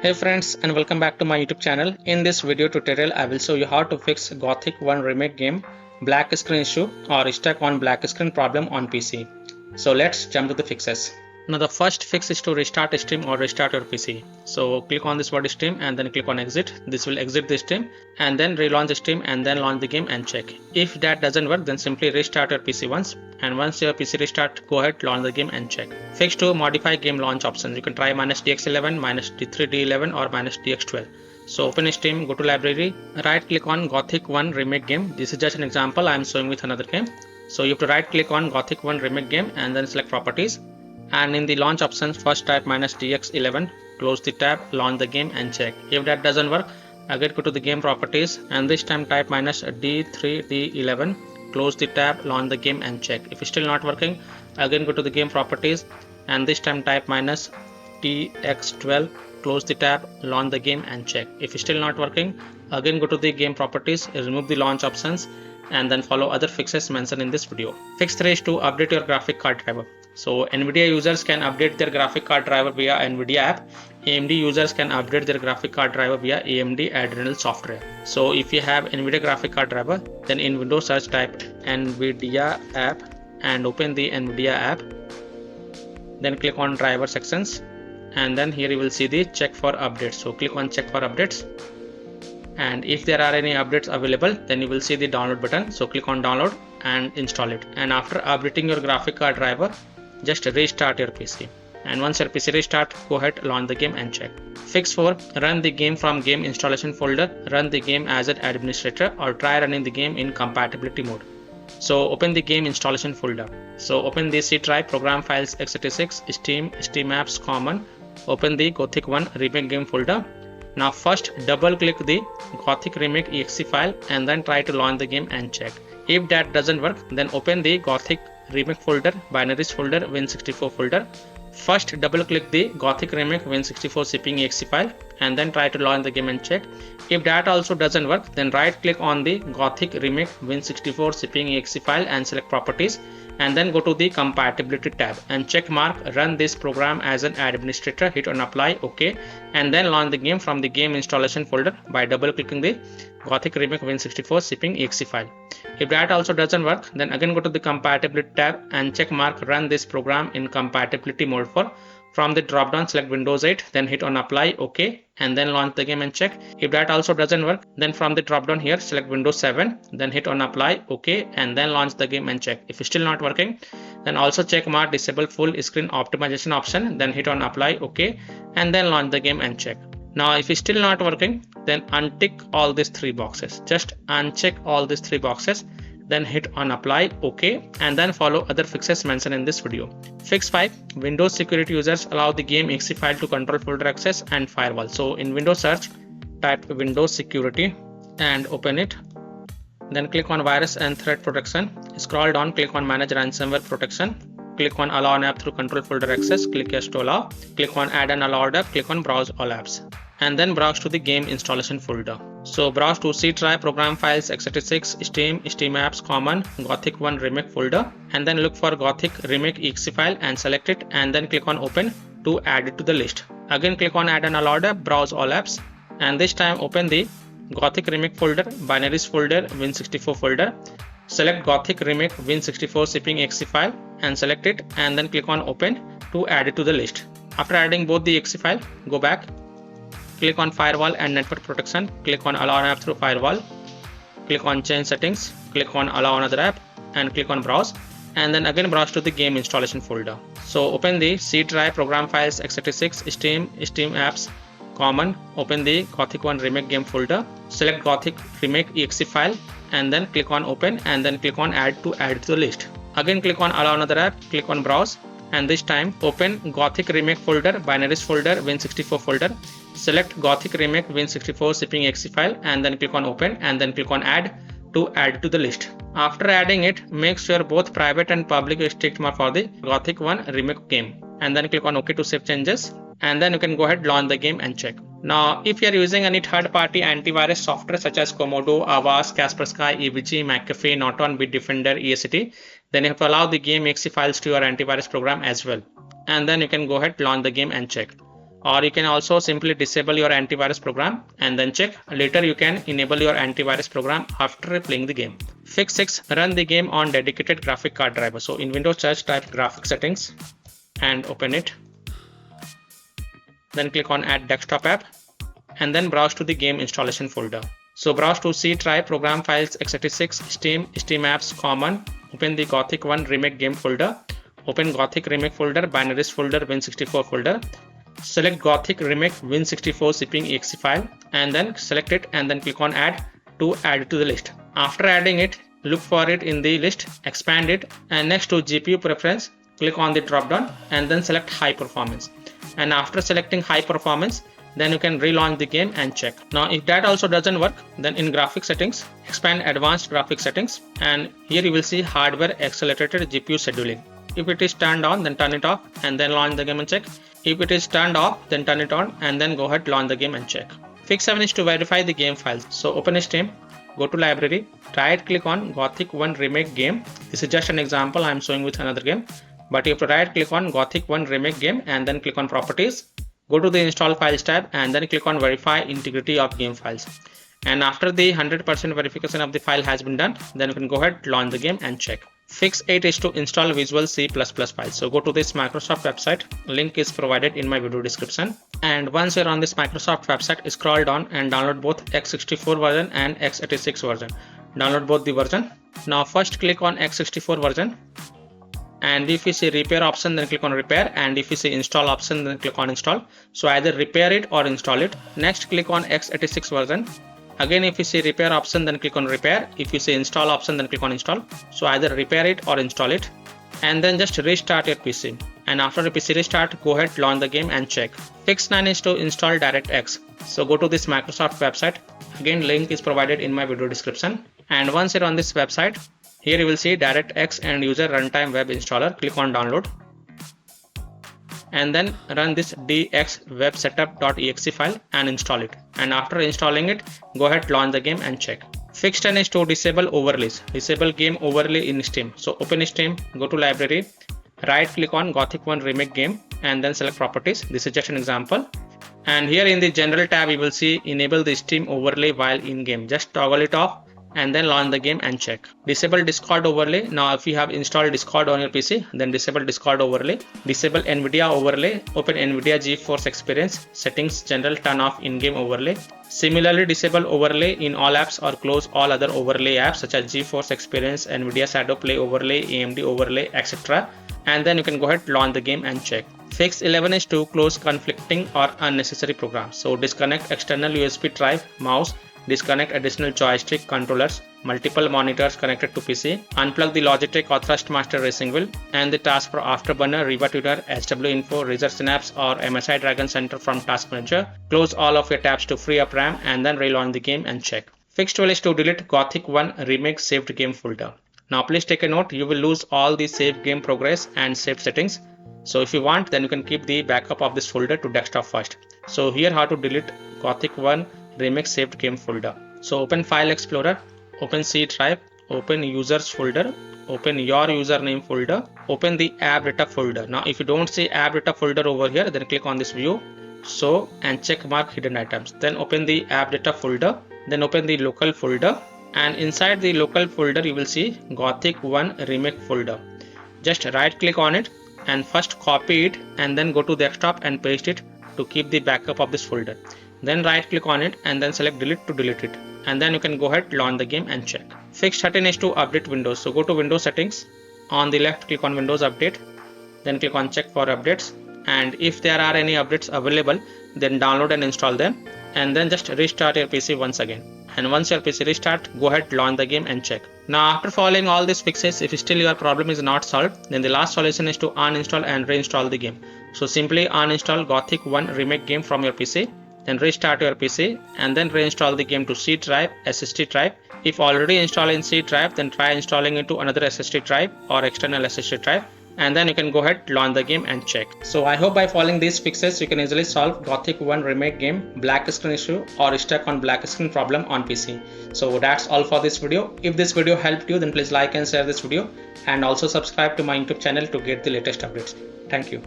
Hey friends, and welcome back to my YouTube channel. In this video tutorial I will show you how to fix Gothic 1 remake game black screen issue or stuck on black screen problem on PC. So let's jump to the fixes. Now the first fix is to restart Steam or restart your PC. So click on this word Steam and then click on exit. This will exit the Steam and then relaunch Steam and then launch the game and check. If that doesn't work, then simply restart your PC once, and once your PC restart, go ahead, launch the game and check. Fix to modify game launch options. You can try -DX11, -D3D11 or -DX12. So open Steam, go to library, right click on Gothic 1 remake game. This is just an example I am showing with another game. So you have to right click on Gothic 1 remake game and then select properties. And in the launch options, first type -DX11, close the tab, launch the game and check. If that doesn't work, again go to the game properties and this time type -D3D11, close the tab, launch the game and check. If it's still not working, again go to the game properties and this time type -TX12, close the tab, launch the game and check. If it's still not working, again go to the game properties, remove the launch options and then follow other fixes mentioned in this video. Fix 3 is to update your graphic card driver. So NVIDIA users can update their graphic card driver via NVIDIA app. AMD users can update their graphic card driver via AMD Adrenal software. So if you have NVIDIA graphic card driver, then in Windows search type NVIDIA app and open the NVIDIA app. Then click on driver sections and then here you will see the check for updates. So click on check for updates. And if there are any updates available, then you will see the download button. So click on download and install it. And after updating your graphic card driver, just restart your PC. And once your PC restart, go ahead, launch the game and check. Fix 4, run the game from game installation folder, run the game as an administrator or try running the game in compatibility mode. So open the game installation folder. So open the C drive, program files x86, Steam, Steam apps common, open the Gothic 1 remake game folder. Now first double click the Gothic remake exe file and then try to launch the game and check. If that doesn't work, then open the Gothic remake folder, binaries folder, Win64 folder. First double click the Gothic remake Win64 shipping exe file and then try to launch the game and check. If that also doesn't work, then right click on the Gothic remake Win64 shipping exe file and select properties and then go to the compatibility tab and check mark run this program as an administrator, hit on apply, OK, and then launch the game from the game installation folder by double clicking the Gothic remake Win64 shipping exe file. If that also doesn't work, then again go to the compatibility tab and check mark run this program in compatibility mode for. From the drop down select Windows 8, then hit on apply, OK, and then launch the game and check. If that also doesn't work, then from the drop down here select Windows 7, then hit on apply, OK, and then launch the game and check. If it's still not working, then also check mark disable full screen optimization option, then hit on apply, OK, and then launch the game and check. Now if it's still not working, then untick all these 3 boxes. Just uncheck all these 3 boxes, then hit on apply, OK, and then follow other fixes mentioned in this video. Fix 5, Windows security users allow the game exe file to control folder access and firewall. So in Windows search, type Windows security and open it. Then click on virus and threat protection. Scroll down, click on manage ransomware protection. Click on allow an app through control folder access, click yes to allow. Click on add an allowed app, click on browse all apps. And then browse to the game installation folder. So browse to C drive, program files x86, Steam, Steam apps common, Gothic 1 remake folder, and then look for Gothic remake exe file and select it and then click on open to add it to the list. Again click on add an allowed app, browse all apps, and this time open the Gothic remake folder, binaries folder, Win64 folder. Select Gothic remake Win64 shipping exe file and select it and then click on open to add it to the list. After adding both the exe file, go back. Click on firewall and network protection, click on allow an app through firewall, click on change settings, click on allow another app and click on browse, and then again browse to the game installation folder. So open the C drive, program files x86, Steam, Steam apps common, open the Gothic 1 remake game folder, select Gothic remake exe file and then click on open and then click on add to the list. Again click on allow another app, click on browse, and this time open Gothic remake folder, binaries folder, Win64 folder. Select Gothic remake Win64 shipping exe file and then click on open and then click on add to the list. After adding it, make sure both private and public is ticked mark for the Gothic 1 remake game and then click on OK to save changes and then you can go ahead, launch the game and check. Now if you are using any third-party antivirus software such as Komodo, Avast, Kaspersky, EVG, McAfee, Norton, Bitdefender, ESCT, then you have to allow the game exe files to your antivirus program as well. And then you can go ahead, launch the game and check. Or you can also simply disable your antivirus program and then check. Later you can enable your antivirus program after playing the game. Fix 6. Run the game on dedicated graphic card driver. So in Windows search, type graphic settings and open it. Then click on add desktop app and then browse to the game installation folder. So browse to C drive, program files, x86, Steam, Steam apps, common. Open the Gothic 1 remake game folder. Open Gothic remake folder, binaries folder, Win64 folder. Select Gothic remake Win64 zipping exe file and then select it and then click on add to add it to the list. After adding it, look for it in the list, expand it, and next to GPU preference, click on the drop down and then select high performance. And after selecting high performance, then you can relaunch the game and check. Now if that also doesn't work, then in graphic settings, expand advanced graphic settings and here you will see hardware accelerated GPU scheduling. If it is turned on, then turn it off and then launch the game and check. If it is turned off, then turn it on and then go ahead, launch the game and check. Fix 7 is to verify the game files. So open Steam, go to library, right click on Gothic 1 remake game. This is just an example I am showing with another game. But you have to right click on Gothic 1 remake game and then click on properties. Go to the install files tab and then click on verify integrity of game files. And after the 100% verification of the file has been done, then you can go ahead, launch the game and check. Fix 8 is to install Visual C++ files. So go to this Microsoft website. Link is provided in my video description. And once you're on this Microsoft website, scroll down and download both x64 version and x86 version. Download both the version. Now first click on x64 version. And if you see repair option, then click on repair. And if you see install option, then click on install. So either repair it or install it. Next click on x86 version. Again, if you see repair option, then click on repair. If you see install option, then click on install. So either repair it or install it. And then just restart your PC. And after the PC restart, go ahead, launch the game and check. Fix 9 is to install DirectX. So go to this Microsoft website. Again, link is provided in my video description. And once you're on this website, here you will see DirectX and user runtime web installer. Click on download. And then run this dxwebsetup.exe file and install it. And after installing it, go ahead, launch the game and check. Fix 10 is to disable overlays. Disable game overlay in Steam. So open Steam, go to library, right click on Gothic 1 remake game and then select properties. This is just an example. And here in the general tab, you will see enable the Steam overlay while in game. Just toggle it off and then launch the game and check. Disable Discord overlay. Now if you have installed Discord on your PC, then disable Discord overlay. Disable NVIDIA overlay. Open NVIDIA GeForce Experience settings, general, turn off in-game overlay. Similarly, disable overlay in all apps or close all other overlay apps such as GeForce Experience, NVIDIA Shadow Play overlay, AMD overlay, etc. And then you can go ahead, launch the game and check. Fix 11 is to close conflicting or unnecessary programs. So disconnect external USB drive, mouse, disconnect additional joystick controllers, multiple monitors connected to PC, unplug the Logitech or Thrustmaster racing wheel, and the task for Afterburner, Riva Tutor, SW Info, Razer Synapse or MSI Dragon Center from Task Manager. Close all of your tabs to free up RAM and then relaunch the game and check. Fix 12 is to delete Gothic 1 remake saved game folder. Now please take a note, you will lose all the saved game progress and saved settings. So if you want, then you can keep the backup of this folder to desktop first. So here how to delete Gothic 1 remake saved game folder. So open File Explorer, open C drive, open users folder, open your username folder, open the app data folder. Now if you don't see app data folder over here, then click on this view, show and check mark hidden items. Then open the app data folder, then open the local folder, and inside the local folder you will see Gothic 1 remake folder. Just right click on it and first copy it and then go to desktop and paste it to keep the backup of this folder. Then right click on it and then select delete to delete it. And then you can go ahead, launch the game and check. Fix 13 is to update Windows. So go to Windows settings. On the left, click on Windows Update. Then click on check for updates. And if there are any updates available, then download and install them. And then just restart your PC once again. And once your PC restart, go ahead, launch the game and check. Now after following all these fixes, if still your problem is not solved, then the last solution is to uninstall and reinstall the game. So simply uninstall Gothic 1 remake game from your PC. Then restart your PC and then reinstall the game to C drive, SSD drive. If already installed in C drive, then try installing it to another SSD drive or external SSD drive. And then you can go ahead, launch the game and check. So I hope by following these fixes, you can easily solve Gothic 1 remake game, black screen issue or stuck on black screen problem on PC. So that's all for this video. If this video helped you, then please like and share this video and also subscribe to my YouTube channel to get the latest updates. Thank you.